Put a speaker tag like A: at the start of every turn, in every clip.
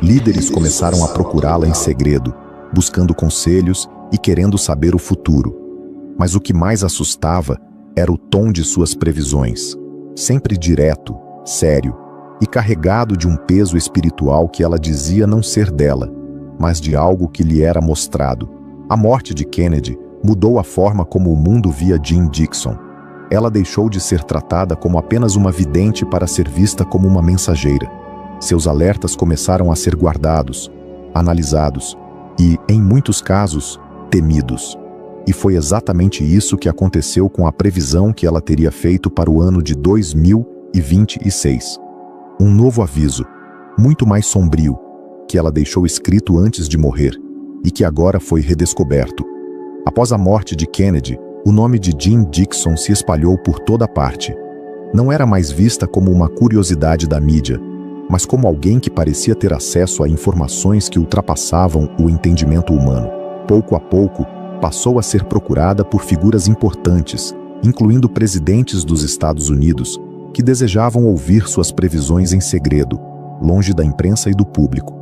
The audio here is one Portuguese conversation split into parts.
A: Líderes começaram a procurá-la em segredo, buscando conselhos e querendo saber o futuro. Mas o que mais assustava era o tom de suas previsões, sempre direto, sério e carregado de um peso espiritual que ela dizia não ser dela, mas de algo que lhe era mostrado. A morte de Kennedy mudou a forma como o mundo via Jean Dixon. Ela deixou de ser tratada como apenas uma vidente para ser vista como uma mensageira. Seus alertas começaram a ser guardados, analisados e, em muitos casos, temidos. E foi exatamente isso que aconteceu com a previsão que ela teria feito para o ano de 2026. Um novo aviso, muito mais sombrio, que ela deixou escrito antes de morrer e que agora foi redescoberto. Após a morte de Kennedy, o nome de Jean Dixon se espalhou por toda parte. Não era mais vista como uma curiosidade da mídia, mas como alguém que parecia ter acesso a informações que ultrapassavam o entendimento humano. Pouco a pouco, passou a ser procurada por figuras importantes, incluindo presidentes dos Estados Unidos, que desejavam ouvir suas previsões em segredo, longe da imprensa e do público.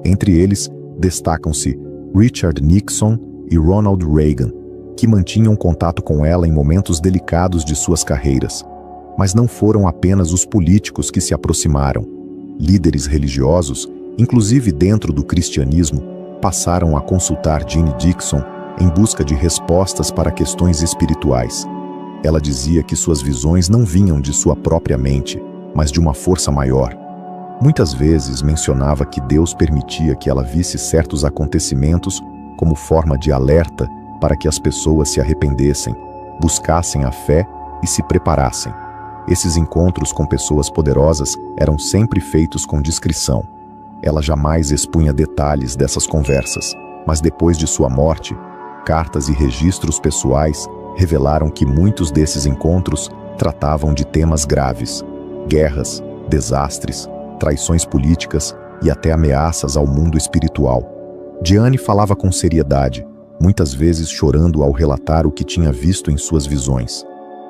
A: Entre eles, destacam-se Richard Nixon e Ronald Reagan, que mantinham contato com ela em momentos delicados de suas carreiras. Mas não foram apenas os políticos que se aproximaram. Líderes religiosos, inclusive dentro do cristianismo, passaram a consultar Jean Dixon em busca de respostas para questões espirituais. Ela dizia que suas visões não vinham de sua própria mente, mas de uma força maior. Muitas vezes mencionava que Deus permitia que ela visse certos acontecimentos como forma de alerta para que as pessoas se arrependessem, buscassem a fé e se preparassem. Esses encontros com pessoas poderosas eram sempre feitos com discrição. Ela jamais expunha detalhes dessas conversas, mas depois de sua morte, cartas e registros pessoais revelaram que muitos desses encontros tratavam de temas graves: guerras, desastres, traições políticas e até ameaças ao mundo espiritual. Diane falava com seriedade, muitas vezes chorando ao relatar o que tinha visto em suas visões.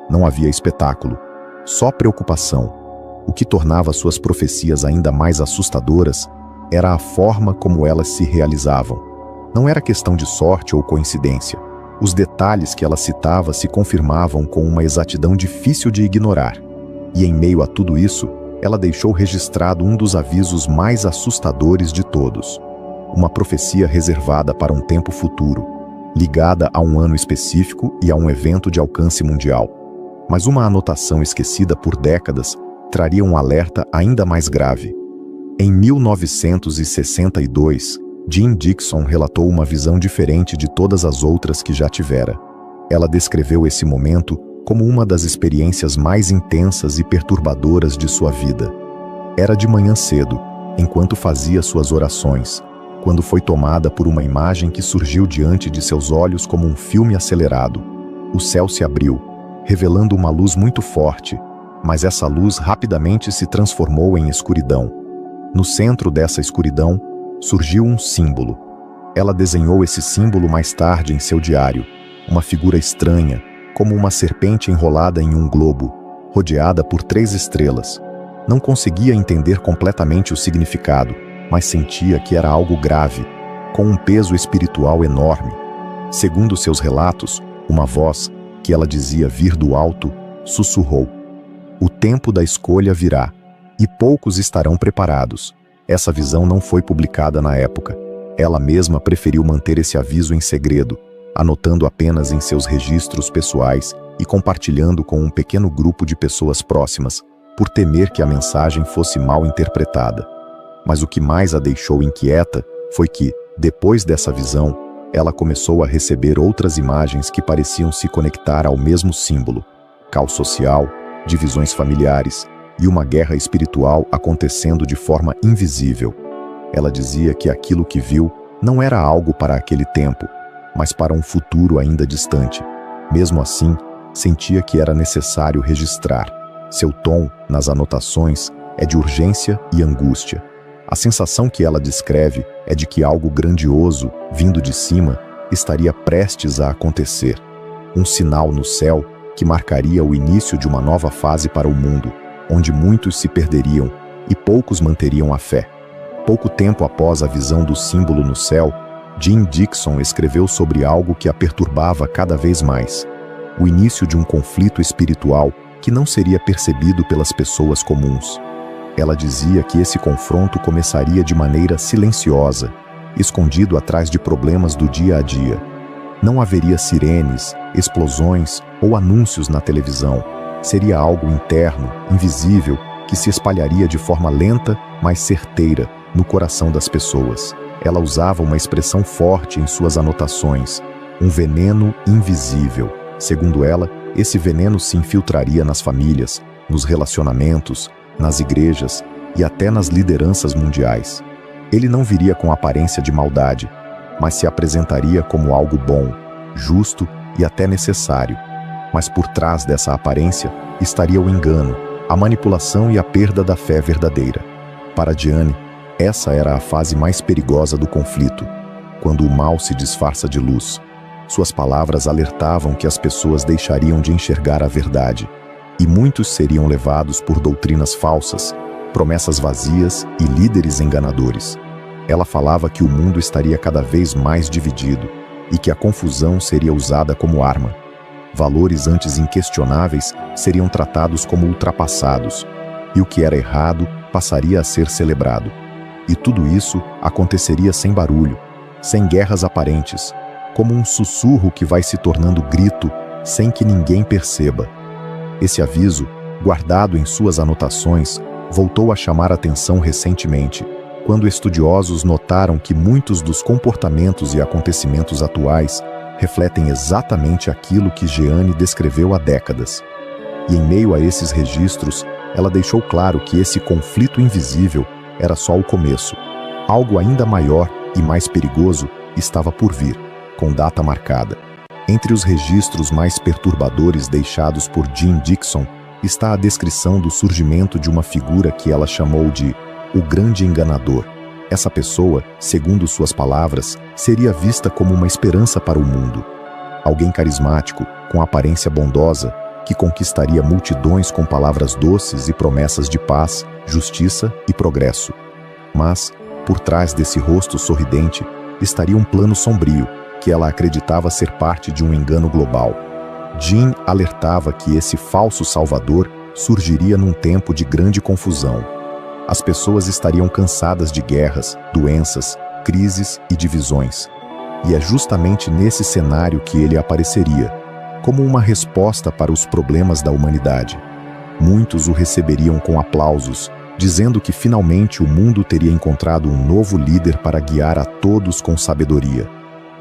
A: Não havia espetáculo, só preocupação. O que tornava suas profecias ainda mais assustadoras era a forma como elas se realizavam. Não era questão de sorte ou coincidência. Os detalhes que ela citava se confirmavam com uma exatidão difícil de ignorar. E em meio a tudo isso, ela deixou registrado um dos avisos mais assustadores de todos. Uma profecia reservada para um tempo futuro, ligada a um ano específico e a um evento de alcance mundial. Mas uma anotação esquecida por décadas traria um alerta ainda mais grave. Em 1962, Jean Dixon relatou uma visão diferente de todas as outras que já tivera. Ela descreveu esse momento como uma das experiências mais intensas e perturbadoras de sua vida. Era de manhã cedo, enquanto fazia suas orações, quando foi tomada por uma imagem que surgiu diante de seus olhos como um filme acelerado. O céu se abriu, revelando uma luz muito forte, mas essa luz rapidamente se transformou em escuridão. No centro dessa escuridão, surgiu um símbolo. Ela desenhou esse símbolo mais tarde em seu diário, uma figura estranha, como uma serpente enrolada em um globo, rodeada por 3 estrelas. Não conseguia entender completamente o significado, mas sentia que era algo grave, com um peso espiritual enorme. Segundo seus relatos, uma voz, que ela dizia vir do alto, sussurrou: "O tempo da escolha virá, e poucos estarão preparados." Essa visão não foi publicada na época. Ela mesma preferiu manter esse aviso em segredo, anotando apenas em seus registros pessoais e compartilhando com um pequeno grupo de pessoas próximas, por temer que a mensagem fosse mal interpretada. Mas o que mais a deixou inquieta foi que, depois dessa visão, ela começou a receber outras imagens que pareciam se conectar ao mesmo símbolo: caos social, divisões familiares e uma guerra espiritual acontecendo de forma invisível. Ela dizia que aquilo que viu não era algo para aquele tempo, mas para um futuro ainda distante. Mesmo assim, sentia que era necessário registrar. Seu tom, nas anotações, é de urgência e angústia. A sensação que ela descreve é de que algo grandioso, vindo de cima, estaria prestes a acontecer. Um sinal no céu que marcaria o início de uma nova fase para o mundo, onde muitos se perderiam e poucos manteriam a fé. Pouco tempo após a visão do símbolo no céu, Jim Dixon escreveu sobre algo que a perturbava cada vez mais: o início de um conflito espiritual que não seria percebido pelas pessoas comuns. Ela dizia que esse confronto começaria de maneira silenciosa, escondido atrás de problemas do dia a dia. Não haveria sirenes, explosões ou anúncios na televisão. Seria algo interno, invisível, que se espalharia de forma lenta, mas certeira, no coração das pessoas. Ela usava uma expressão forte em suas anotações: um veneno invisível. Segundo ela, esse veneno se infiltraria nas famílias, nos relacionamentos, nas igrejas e até nas lideranças mundiais. Ele não viria com aparência de maldade, mas se apresentaria como algo bom, justo e até necessário. Mas por trás dessa aparência estaria o engano, a manipulação e a perda da fé verdadeira. Para Diane, essa era a fase mais perigosa do conflito, quando o mal se disfarça de luz. Suas palavras alertavam que as pessoas deixariam de enxergar a verdade, e muitos seriam levados por doutrinas falsas, promessas vazias e líderes enganadores. Ela falava que o mundo estaria cada vez mais dividido e que a confusão seria usada como arma. Valores antes inquestionáveis seriam tratados como ultrapassados, e o que era errado passaria a ser celebrado. E tudo isso aconteceria sem barulho, sem guerras aparentes, como um sussurro que vai se tornando grito sem que ninguém perceba. Esse aviso, guardado em suas anotações, voltou a chamar atenção recentemente, quando estudiosos notaram que muitos dos comportamentos e acontecimentos atuais refletem exatamente aquilo que Jeanne descreveu há décadas. E em meio a esses registros, ela deixou claro que esse conflito invisível era só o começo. Algo ainda maior e mais perigoso estava por vir, com data marcada. Entre os registros mais perturbadores deixados por Jim Dixon está a descrição do surgimento de uma figura que ela chamou de o Grande Enganador. Essa pessoa, segundo suas palavras, seria vista como uma esperança para o mundo. Alguém carismático, com aparência bondosa, que conquistaria multidões com palavras doces e promessas de paz, justiça e progresso. Mas, por trás desse rosto sorridente, estaria um plano sombrio, que ela acreditava ser parte de um engano global. Jim alertava que esse falso salvador surgiria num tempo de grande confusão. As pessoas estariam cansadas de guerras, doenças, crises e divisões. E é justamente nesse cenário que ele apareceria, como uma resposta para os problemas da humanidade. Muitos o receberiam com aplausos, dizendo que finalmente o mundo teria encontrado um novo líder para guiar a todos com sabedoria.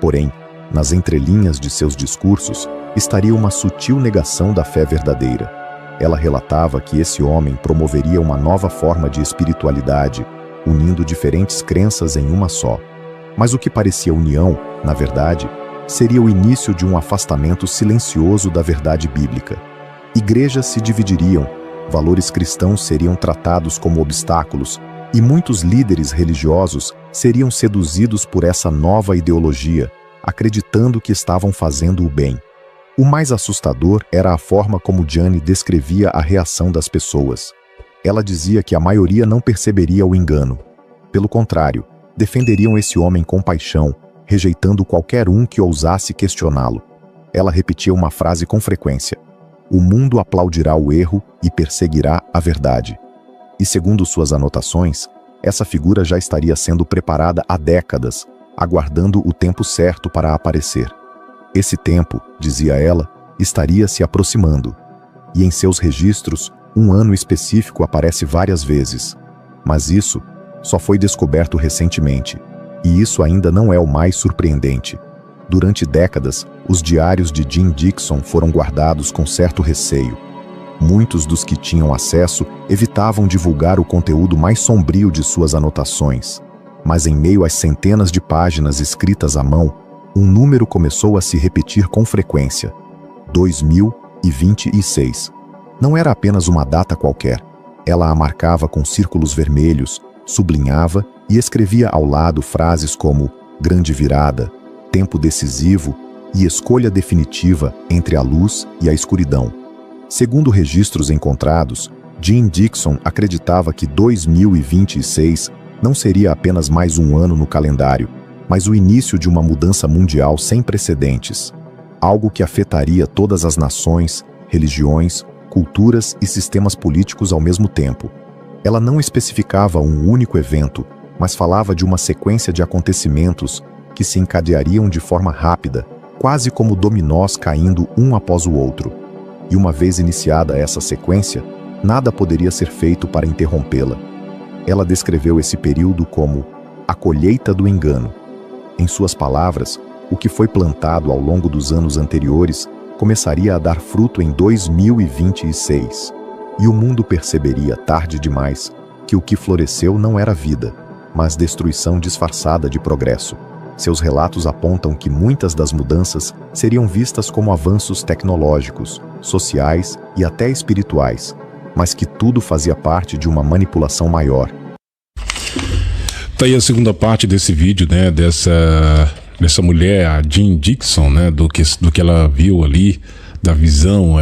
A: Porém, nas entrelinhas de seus discursos, estaria uma sutil negação da fé verdadeira. Ela relatava que esse homem promoveria uma nova forma de espiritualidade, unindo diferentes crenças em uma só. Mas o que parecia união, na verdade, seria o início de um afastamento silencioso da verdade bíblica. Igrejas se dividiriam, valores cristãos seriam tratados como obstáculos, e muitos líderes religiosos seriam seduzidos por essa nova ideologia, acreditando que estavam fazendo o bem. O mais assustador era a forma como Diane descrevia a reação das pessoas. Ela dizia que a maioria não perceberia o engano. Pelo contrário, defenderiam esse homem com paixão, rejeitando qualquer um que ousasse questioná-lo. Ela repetia uma frase com frequência: o mundo aplaudirá o erro e perseguirá a verdade. E segundo suas anotações, essa figura já estaria sendo preparada há décadas, aguardando o tempo certo para aparecer. Esse tempo, dizia ela, estaria se aproximando. E em seus registros, um ano específico aparece várias vezes. Mas isso só foi descoberto recentemente. E isso ainda não é o mais surpreendente. Durante décadas, os diários de Jim Dixon foram guardados com certo receio. Muitos dos que tinham acesso evitavam divulgar o conteúdo mais sombrio de suas anotações. Mas em meio às centenas de páginas escritas à mão, um número começou a se repetir com frequência: 2026. Não era apenas uma data qualquer. Ela a marcava com círculos vermelhos, sublinhava e escrevia ao lado frases como grande virada, tempo decisivo e escolha definitiva entre a luz e a escuridão. Segundo registros encontrados, Jim Dixon acreditava que 2026 não seria apenas mais um ano no calendário, mas o início de uma mudança mundial sem precedentes, algo que afetaria todas as nações, religiões, culturas e sistemas políticos ao mesmo tempo. Ela não especificava um único evento, mas falava de uma sequência de acontecimentos que se encadeariam de forma rápida, quase como dominós caindo um após o outro. E uma vez iniciada essa sequência, nada poderia ser feito para interrompê-la. Ela descreveu esse período como a colheita do engano. Em suas palavras, o que foi plantado ao longo dos anos anteriores começaria a dar fruto em 2026. E o mundo perceberia tarde demais que o que floresceu não era vida, mas destruição disfarçada de progresso. Seus relatos apontam que muitas das mudanças seriam vistas como avanços tecnológicos, sociais e até espirituais, mas que tudo fazia parte de uma manipulação maior.
B: Tá aí a segunda parte desse vídeo, né, dessa mulher, a Jean Dixon, né, do que ela viu ali, da visão.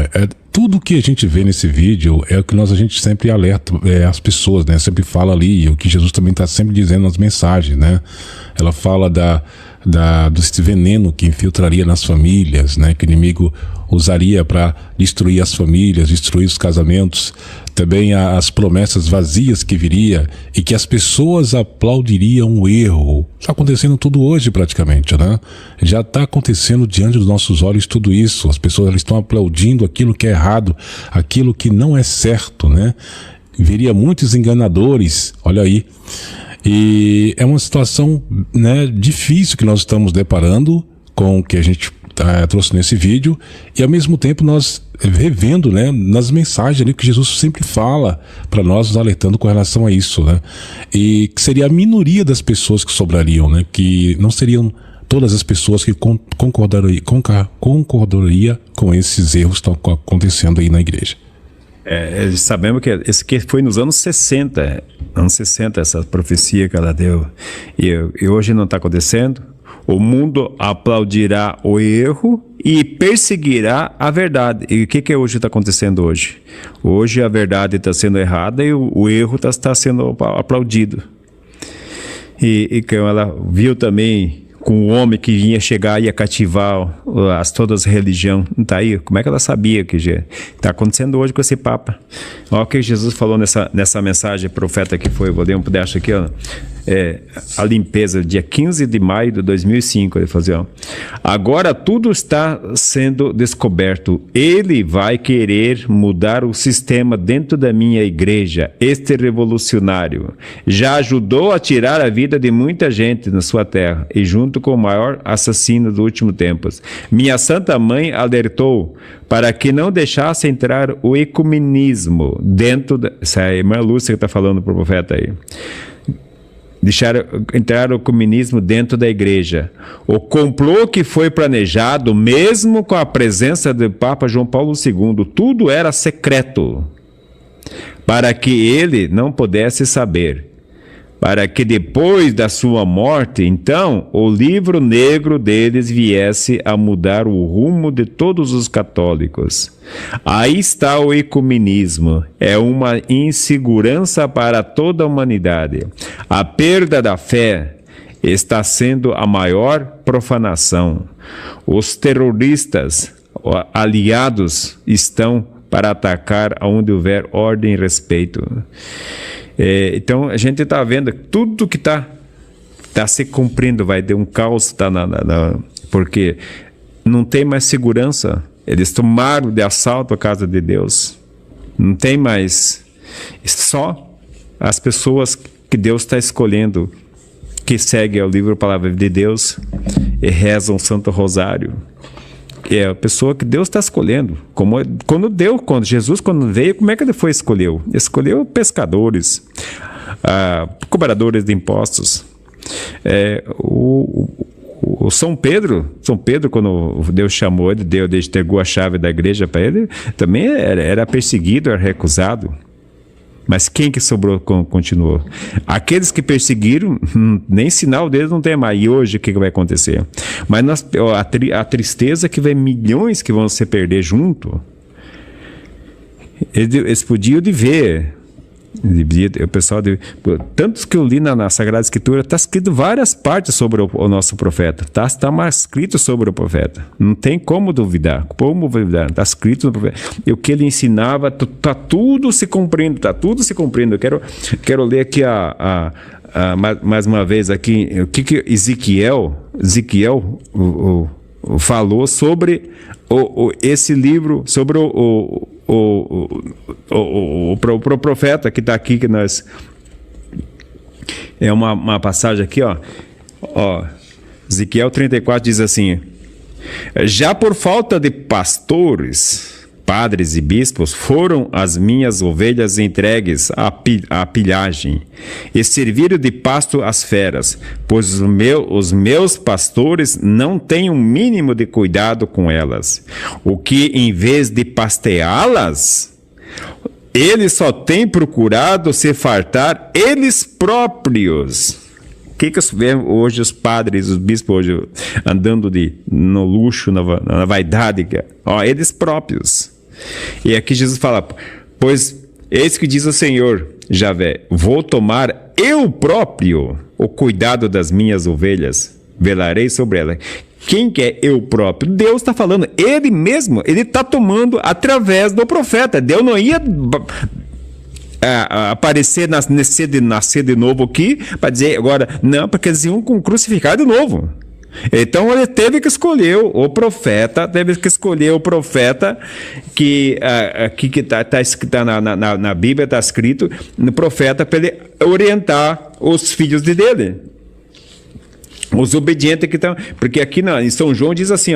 B: Tudo que a gente vê nesse vídeo é o que a gente sempre alerta as pessoas, né? Sempre fala ali, o que Jesus também está sempre dizendo nas mensagens, né? Ela fala desse veneno que infiltraria nas famílias, né? Que o inimigo usaria para destruir as famílias, destruir os casamentos. Também as promessas vazias que viria e que as pessoas aplaudiriam o erro. Está acontecendo tudo hoje praticamente, né? Já está acontecendo diante dos nossos olhos tudo isso. As pessoas estão aplaudindo aquilo que é errado, aquilo que não é certo, né? Viria muitos enganadores, olha aí. E é uma situação, né, difícil que nós estamos deparando com o que a gente trouxe nesse vídeo, e ao mesmo tempo nós revendo, né, nas mensagens ali que Jesus sempre fala para nós, nos alertando com relação a isso, né? E que seria a minoria das pessoas que sobrariam, né? Que não seriam todas as pessoas que concordariam com esses erros que estão acontecendo aí na igreja.
C: Sabemos que esse aqui foi nos anos 60, essa profecia que ela deu, e hoje não está acontecendo. O mundo aplaudirá o erro e perseguirá a verdade. E o que hoje está acontecendo hoje? Hoje a verdade está sendo errada e o erro está sendo aplaudido. E que ela viu também com o homem que vinha chegar e ia cativar todas as religiões. Não está aí? Como é que ela sabia que está acontecendo hoje com esse Papa? Olha o que Jesus falou nessa mensagem, profeta que foi, vou ler um pedaço aqui, ó. A limpeza, dia 15 de maio de 2005, ele fazia, ó. Agora tudo está sendo descoberto. Ele vai querer mudar o sistema dentro da minha igreja. Este revolucionário já ajudou a tirar a vida de muita gente na sua terra e junto com o maior assassino dos últimos tempos. Minha Santa Mãe alertou para que não deixasse entrar o ecumenismo dentro essa é a irmã Lúcia que está falando para o profeta aí. Deixar entrar o comunismo dentro da igreja. O complô que foi planejado, mesmo com a presença do Papa João Paulo II, tudo era secreto, para que ele não pudesse saber, para que depois da sua morte, então, o livro negro deles viesse a mudar o rumo de todos os católicos. Aí está o ecumenismo, é uma insegurança para toda a humanidade. A perda da fé está sendo a maior profanação. Os terroristas aliados estão para atacar onde houver ordem e respeito. Então a gente está vendo tudo que está se cumprindo, vai ter um caos, porque não tem mais segurança. Eles tomaram de assalto a casa de Deus. Não tem mais. Só as pessoas que Deus está escolhendo, que seguem o livro Palavra de Deus e rezam o Santo Rosário. É a pessoa que Deus está escolhendo. Quando Jesus veio, como é que ele escolheu? Escolheu pescadores, cobradores de impostos. O São Pedro, quando Deus chamou ele, Deus entregou a chave da igreja para ele, também era perseguido, era recusado. Mas quem que sobrou continuou? Aqueles que perseguiram, nem sinal deles não tem mais. E hoje o que vai acontecer? Mas a tristeza é que vem milhões que vão se perder junto. Eles podiam ver O pessoal tantos que eu li na Sagrada Escritura, está escrito várias partes sobre o nosso profeta. Está mais escrito sobre o profeta. Não tem como duvidar. Está escrito no profeta. E o que ele ensinava, está tudo se cumprindo. Está tudo se cumprindo. Eu quero ler aqui mais uma vez aqui o que Ezequiel falou sobre esse livro, sobre o profeta que está aqui, que nós... É uma passagem aqui, ó. Ezequiel 34 diz assim: já por falta de pastores, padres e bispos, foram as minhas ovelhas entregues à pilhagem e serviram de pasto às feras, pois os meus pastores não têm um mínimo de cuidado com elas, o que em vez de pasteá-las, eles só têm procurado se fartar eles próprios. O que vemos hoje os padres, os bispos hoje andando no luxo, na vaidade? Eles próprios. E aqui Jesus fala: pois eis que diz o Senhor Javé, vou tomar eu próprio o cuidado das minhas ovelhas, velarei sobre elas. Quem que é eu próprio? Deus está falando, ele mesmo, ele está tomando através do profeta. Deus não ia aparecer, nascer de novo aqui, para dizer agora, não, porque eles iam crucificar de novo. Então ele teve que escolher o profeta, que está na Bíblia, está escrito, no profeta, para ele orientar os filhos dele. Os obedientes que estão... Porque aqui em São João diz assim,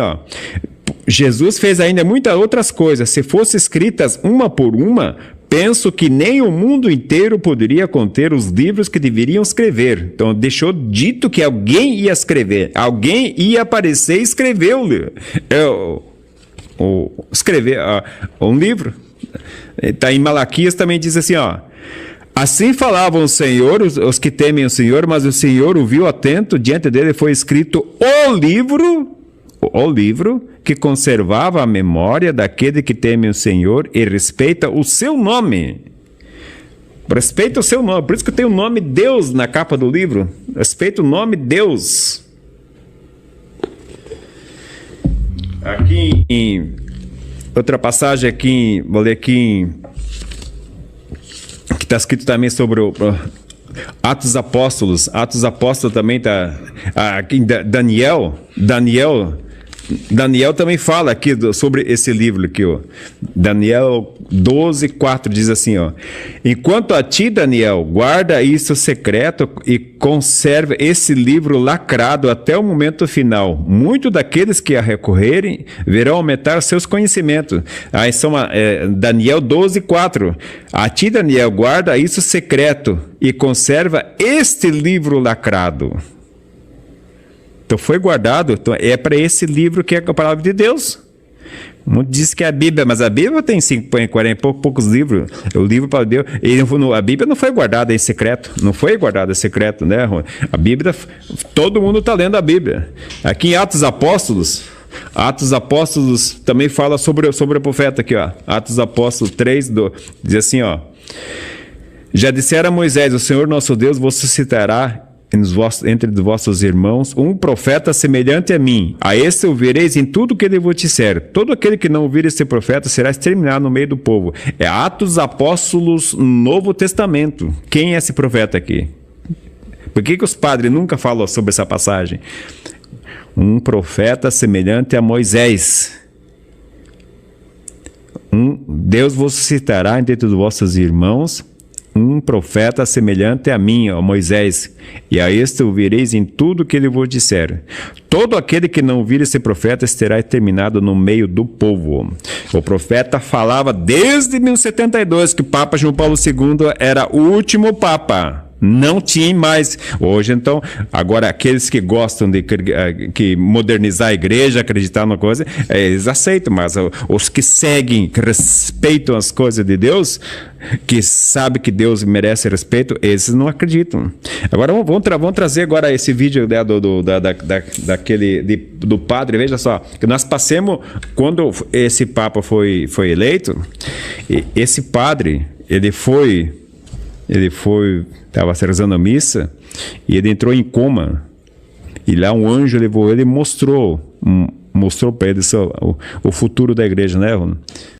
C: Jesus fez ainda muitas outras coisas. Se fossem escritas uma por uma, penso que nem o mundo inteiro poderia conter os livros que deveriam escrever. Então, deixou dito que alguém ia escrever. Alguém ia aparecer e escreveu um livro. Está em Malaquias, também diz assim, assim falavam o Senhor, os que temem o Senhor, mas o Senhor o viu atento, diante dele foi escrito o livro que conservava a memória daquele que teme o Senhor e respeita o seu nome. Respeita o seu nome, por isso que tem o nome Deus na capa do livro. Respeita o nome Deus. Aqui em outra passagem aqui, vou ler aqui que está escrito também sobre Atos dos Apóstolos. Atos dos Apóstolos também está aqui em Daniel também fala aqui sobre esse livro aqui, Daniel 12:4 diz assim, enquanto a ti, Daniel, guarda isso secreto e conserva esse livro lacrado até o momento final. Muitos daqueles que a recorrerem verão aumentar seus conhecimentos. Aí são Daniel 12:4. A ti, Daniel, guarda isso secreto e conserva este livro lacrado. Então foi guardado, então é para esse livro que é a palavra de Deus. Muitos dizem que é a Bíblia, mas a Bíblia tem 40 poucos livros. O livro para Deus, a Bíblia não foi guardada em secreto, né? A Bíblia, todo mundo está lendo a Bíblia. Aqui em Atos dos Apóstolos também fala sobre o profeta aqui, Atos dos Apóstolos 3, diz assim, já dissera Moisés, o Senhor nosso Deus vos suscitará entre os vossos irmãos um profeta semelhante a mim. A esse ouvireis em tudo que ele vos disser. Todo aquele que não ouvir esse profeta será exterminado no meio do povo. É Atos dos Apóstolos, Novo Testamento. Quem é esse profeta aqui? Por que os padres nunca falam sobre essa passagem? Um profeta semelhante a Moisés. Deus vos suscitará entre os vossos irmãos um profeta semelhante a mim, ó Moisés, e a este ouvireis em tudo que ele vos disser. Todo aquele que não ouvir esse profeta será exterminado no meio do povo. O profeta falava desde 1072 que o Papa João Paulo II era o último Papa. Não tinha mais. Hoje, então, agora aqueles que gostam de modernizar a igreja, acreditar numa coisa, eles aceitam, mas os que seguem, que respeitam as coisas de Deus, que sabem que Deus merece respeito, esses não acreditam. Agora, vamos trazer agora esse vídeo do padre. Veja só, que nós passemos, quando esse Papa foi eleito, esse padre, ele foi ele estava rezando a missa, e ele entrou em coma. E lá um anjo levou ele e mostrou para ele o futuro da igreja, né?